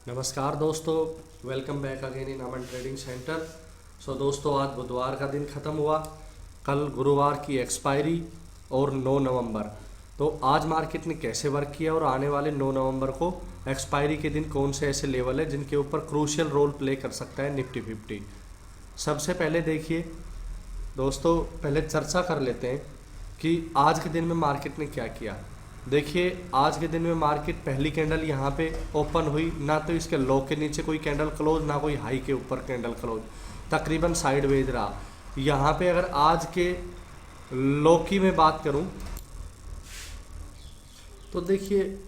नमस्कार दोस्तों, welcome back again in Aman trading centre. दोस्तों, आज बुधवार का दिन ख़त्म हुआ, कल गुरुवार की एक्सपायरी और 9 नवंबर। तो आज मार्केट ने कैसे वर्क किया और आने वाले 9 नवंबर को एक्सपायरी के दिन कौन से ऐसे लेवल है जिनके ऊपर क्रूशियल रोल प्ले कर सकता है निफ्टी 50। सबसे पहले देखिए दोस्तों, पहले चर्चा कर लेते हैं कि आज के दिन में मार्केट ने क्या किया। देखिए, आज के दिन में मार्केट पहली कैंडल यहाँ पे ओपन हुई, ना तो इसके लो के नीचे कोई कैंडल क्लोज, ना कोई हाई के ऊपर कैंडल क्लोज, तकरीबन साइडवेज रहा। यहाँ पे अगर आज के लो की मैं बात करूँ तो देखिए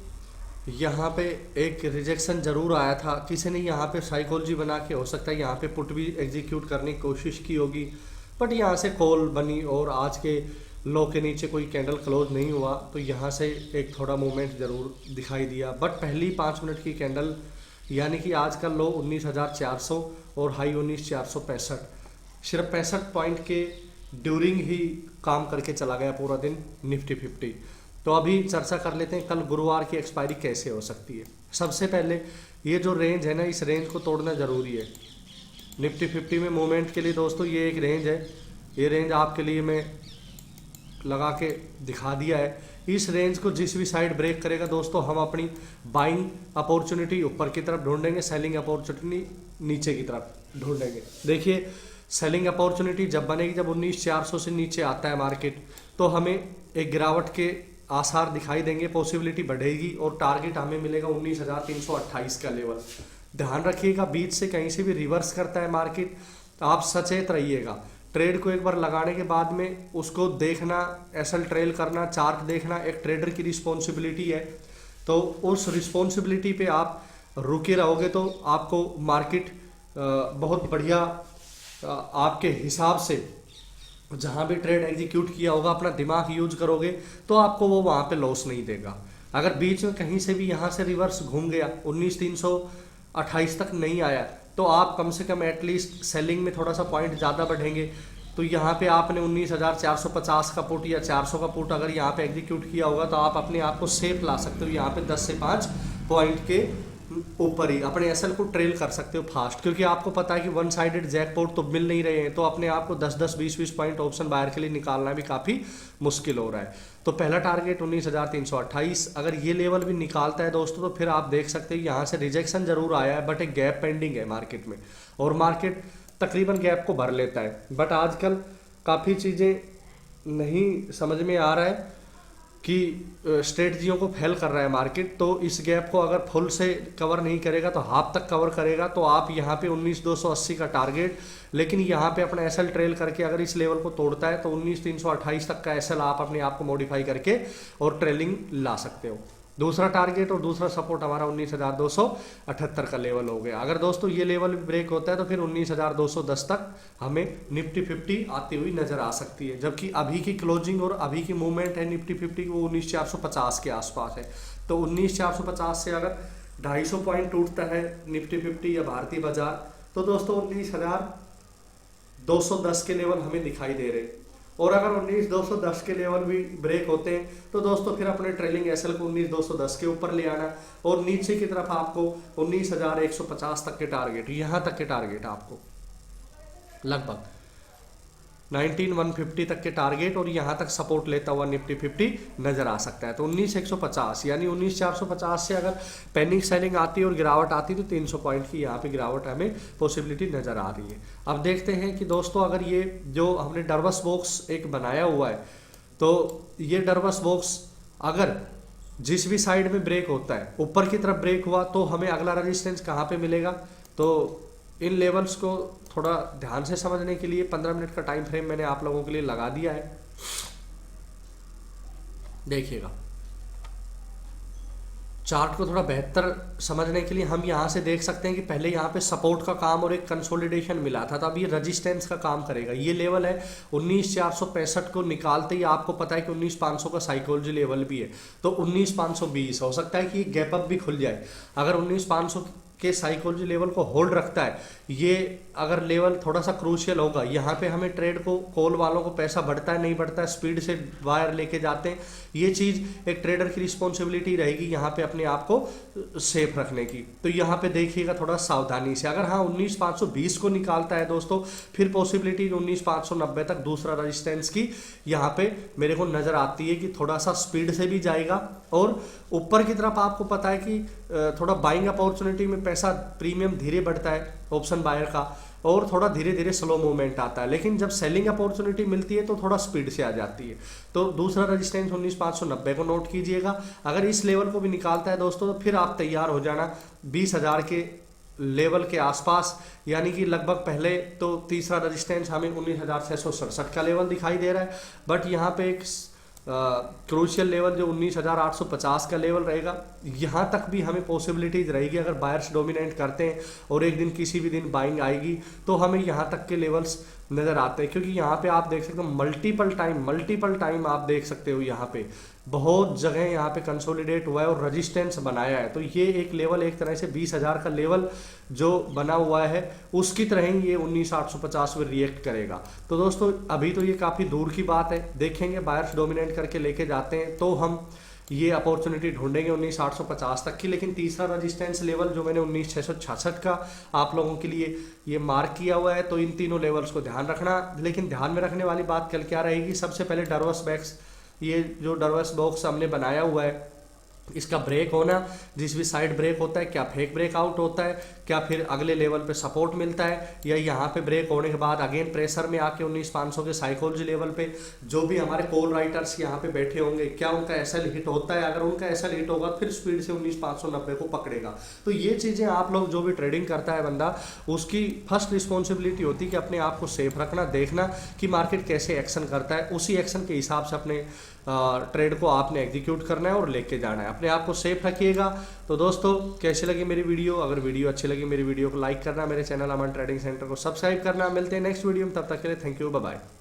यहाँ पे एक रिजेक्शन जरूर आया था, किसी ने यहाँ पे साइकोलॉजी बना के हो सकता है यहाँ पे पुट भी एग्जीक्यूट करने की कोशिश की होगी, बट यहाँ से कॉल बनी और आज के लो के नीचे कोई कैंडल क्लोज नहीं हुआ, तो यहाँ से एक थोड़ा मूवमेंट ज़रूर दिखाई दिया। बट पहली 5 मिनट की कैंडल यानी कि आज का लो 19,400 और हाई 19,465, सिर्फ 65 पॉइंट के ड्यूरिंग ही काम करके चला गया पूरा दिन निफ्टी 50। तो अभी चर्चा कर लेते हैं कल गुरुवार की एक्सपायरी कैसे हो सकती है। सबसे पहले ये जो रेंज है ना, इस रेंज को तोड़ना ज़रूरी है निफ्टी 50 में मूवमेंट के लिए। दोस्तों, ये एक रेंज है, ये रेंज आपके लिए मैं लगा के दिखा दिया है। इस रेंज को जिस भी साइड ब्रेक करेगा दोस्तों, हम अपनी बाइंग अपॉर्चुनिटी ऊपर की तरफ ढूंढेंगे, सेलिंग अपॉर्चुनिटी नीचे की तरफ ढूंढेंगे। देखिए, सेलिंग अपॉर्चुनिटी जब बनेगी, जब 19,400 से नीचे आता है मार्केट, तो हमें एक गिरावट के आसार दिखाई देंगे, पॉसिबिलिटी बढ़ेगी और टारगेट हमें मिलेगा 19,328 का लेवल। ध्यान रखिएगा, बीच से कहीं से भी रिवर्स करता है मार्केट, तो आप सचेत रहिएगा। ट्रेड को एक बार लगाने के बाद में उसको देखना, एसएल ट्रेल करना, चार्ट देखना एक ट्रेडर की रिस्पॉन्सिबिलिटी है। तो उस रिस्पॉन्सिबिलिटी पे आप रुके रहोगे तो आपको मार्केट बहुत बढ़िया आपके हिसाब से जहाँ भी ट्रेड एग्जीक्यूट किया होगा, अपना दिमाग यूज करोगे तो आपको वो वहाँ पे लॉस नहीं देगा। अगर बीच में कहीं से भी यहाँ से रिवर्स घूम गया, 19,328 तक नहीं आया, तो आप कम से कम एटलीस्ट सेलिंग में थोड़ा सा पॉइंट ज़्यादा बढ़ेंगे। तो यहाँ पे आपने 19,450 का पुट या 400 का पुट अगर यहाँ पे एग्जीक्यूट किया होगा, तो आप अपने आप को सेफ ला सकते हो यहाँ पे 10 से 5 पॉइंट के ऊपर ही अपने एसएल को ट्रेल कर सकते हो फास्ट, क्योंकि आपको पता है कि वन साइडेड जैकपॉट तो मिल नहीं रहे हैं, तो अपने आप को 10-10 20-20 पॉइंट ऑप्शन बायर के लिए निकालना भी काफ़ी मुश्किल हो रहा है। तो पहला टारगेट 19,328, अगर ये लेवल भी निकालता है दोस्तों, तो फिर आप देख सकते हैं यहाँ से रिजेक्शन जरूर आया है, बट एक गैप पेंडिंग है मार्केट में और मार्केट तकरीबन गैप को भर लेता है। बट आजकल काफ़ी चीज़ें नहीं समझ में आ रहा है कि स्ट्रेटजियों को फेल कर रहा है मार्केट। तो इस गैप को अगर फुल से कवर नहीं करेगा तो हाफ तक कवर करेगा, तो आप यहाँ पे 19,280 का टारगेट, लेकिन यहाँ पे अपना एसएल ट्रेल करके अगर इस लेवल को तोड़ता है तो 19,328 तक का एसएल आप अपने आप को मॉडिफाई करके और ट्रेलिंग ला सकते हो। दूसरा टारगेट और दूसरा सपोर्ट हमारा 19,278 का लेवल हो गया। अगर दोस्तों ये लेवल ब्रेक होता है तो फिर 19,210 तक हमें निफ्टी 50 आती हुई नजर आ सकती है, जबकि अभी की क्लोजिंग और अभी की मूवमेंट है निफ्टी 50 की वो 19,450 के आसपास है। तो 19,450 से अगर 250 पॉइंट टूटता है निफ्टी 50 या भारतीय बाजार, तो दोस्तों 19,210 के लेवल हमें दिखाई दे रहे हैं। और अगर 19,210 के लेवल भी ब्रेक होते हैं तो दोस्तों फिर अपने ट्रेलिंग एसएल को 19,210 के ऊपर ले आना और नीचे की तरफ आपको 19,150 तक के टारगेट, यहाँ तक के टारगेट आपको लगभग 19,150 तक के टारगेट और यहाँ तक सपोर्ट लेता हुआ निफ्टी 50 नजर आ सकता है। तो 19,150 यानी 19,450 से अगर पैनिक सेलिंग आती है और गिरावट आती है तो 300 पॉइंट की यहाँ पे गिरावट हमें पॉसिबिलिटी नजर आ रही है। अब देखते हैं कि दोस्तों, अगर ये जो हमने डरवस बॉक्स एक बनाया हुआ है, तो ये डरवस बॉक्स अगर जिस भी साइड में ब्रेक होता है, ऊपर की तरफ ब्रेक हुआ, तो हमें अगला रेजिस्टेंस कहाँ पे मिलेगा। तो इन लेवल्स को थोड़ा ध्यान से समझने के लिए 15 मिनट का टाइम फ्रेम मैंने आप लोगों के लिए लगा दिया है। देखिएगा, चार्ट को थोड़ा बेहतर समझने के लिए हम यहाँ से देख सकते हैं कि पहले यहाँ पे सपोर्ट का काम और एक कंसोलिडेशन मिला था, तो अब ये रेजिस्टेंस का काम करेगा। ये लेवल है 19,465 को निकालते ही आपको पता है कि 19,500 का साइकोलॉजी लेवल भी है, तो 19,520 हो सकता है कि गैप अप भी खुल जाए। अगर 19,500 के साइकोलॉजी लेवल को होल्ड रखता है, ये अगर लेवल थोड़ा सा क्रूशियल होगा, यहाँ पे हमें ट्रेड को कॉल वालों को पैसा बढ़ता है नहीं बढ़ता है, स्पीड से वायर लेके जाते हैं, ये चीज़ एक ट्रेडर की रिस्पॉन्सिबिलिटी रहेगी यहाँ पे अपने आप को सेफ रखने की। तो यहाँ पे देखिएगा थोड़ा सावधानी से, अगर हाँ 19,520 को निकालता है दोस्तों, फिर पॉसिबिलिटी 19,590 तक दूसरा रेजिस्टेंस की यहाँ पे मेरे को नज़र आती है कि थोड़ा सा स्पीड से भी जाएगा। और ऊपर की तरफ आपको पता है कि थोड़ा बाइंग अपॉर्चुनिटी में पैसा प्रीमियम धीरे बढ़ता है ऑप्शन बायर का, और थोड़ा धीरे धीरे स्लो मूवमेंट आता है, लेकिन जब सेलिंग अपॉर्चुनिटी मिलती है तो थोड़ा स्पीड से आ जाती है। तो दूसरा रेजिस्टेंस 19,590 को नोट कीजिएगा। अगर इस लेवल को भी निकालता है दोस्तों तो फिर आप तैयार हो जाना 20,000 के लेवल के आसपास, यानी कि लगभग पहले तो तीसरा रेजिस्टेंस हमें 19,667 का लेवल दिखाई दे रहा है, बट यहाँ पे एक क्रूशियल लेवल जो 19,850 का लेवल रहेगा, यहाँ तक भी हमें पॉसिबिलिटीज रहेगी अगर बायर्स डोमिनेट करते हैं और एक दिन किसी भी दिन बाइंग आएगी तो हमें यहाँ तक के लेवल्स नज़र आते हैं। क्योंकि यहाँ पे आप देख सकते हो मल्टीपल टाइम आप देख सकते हो यहाँ पे बहुत जगह यहाँ पे कंसोलिडेट हुआ है और रेजिस्टेंस बनाया है। तो ये एक लेवल एक तरह से 20,000 का लेवल जो बना हुआ है उसकी तरह ही ये 19,850 में रिएक्ट करेगा। तो दोस्तों अभी तो ये काफ़ी दूर की बात है, देखेंगे बायर्स डोमिनेट करके लेके जाते हैं तो हम ये अपॉर्चुनिटी ढूंढेंगे 19,850 तक की। लेकिन तीसरा रेजिस्टेंस लेवल जो मैंने 19,666 का आप लोगों के लिए ये मार्क किया हुआ है, तो इन तीनों लेवल्स को ध्यान रखना। लेकिन ध्यान में रखने वाली बात कल क्या रहेगी, सबसे पहले डरवस बैक्स, ये जो डरवस बॉक्स हमने बनाया हुआ है इसका ब्रेक होना, जिस भी साइड ब्रेक होता है क्या फेक ब्रेक आउट होता है, क्या फिर अगले लेवल पे सपोर्ट मिलता है, या यहाँ पे ब्रेक होने के बाद अगेन प्रेशर में आके 19,500 के साइकोलॉजी लेवल पे जो भी हमारे कॉल राइटर्स यहाँ पे बैठे होंगे क्या उनका एसएल हिट होता है, अगर उनका एसएल हिट होगा फिर स्पीड से 19,590 को पकड़ेगा। तो ये चीज़ें आप लोग जो भी ट्रेडिंग करता है बंदा, उसकी फर्स्ट रिस्पॉन्सिबिलिटी होती है कि अपने आप को सेफ रखना, देखना कि मार्केट कैसे एक्शन करता है, उसी एक्शन के हिसाब से अपने ट्रेड को आपने एग्जीक्यूट करना है और लेके जाना है। अपने आप को सेफ रखिएगा। तो दोस्तों कैसी लगी मेरी वीडियो, अगर वीडियो अच्छी लगी मेरी वीडियो को लाइक करना, मेरे चैनल अमन ट्रेडिंग सेंटर को सब्सक्राइब करना। मिलते हैं नेक्स्ट वीडियो में, तब तक के लिए थैंक यू, बाय बाय।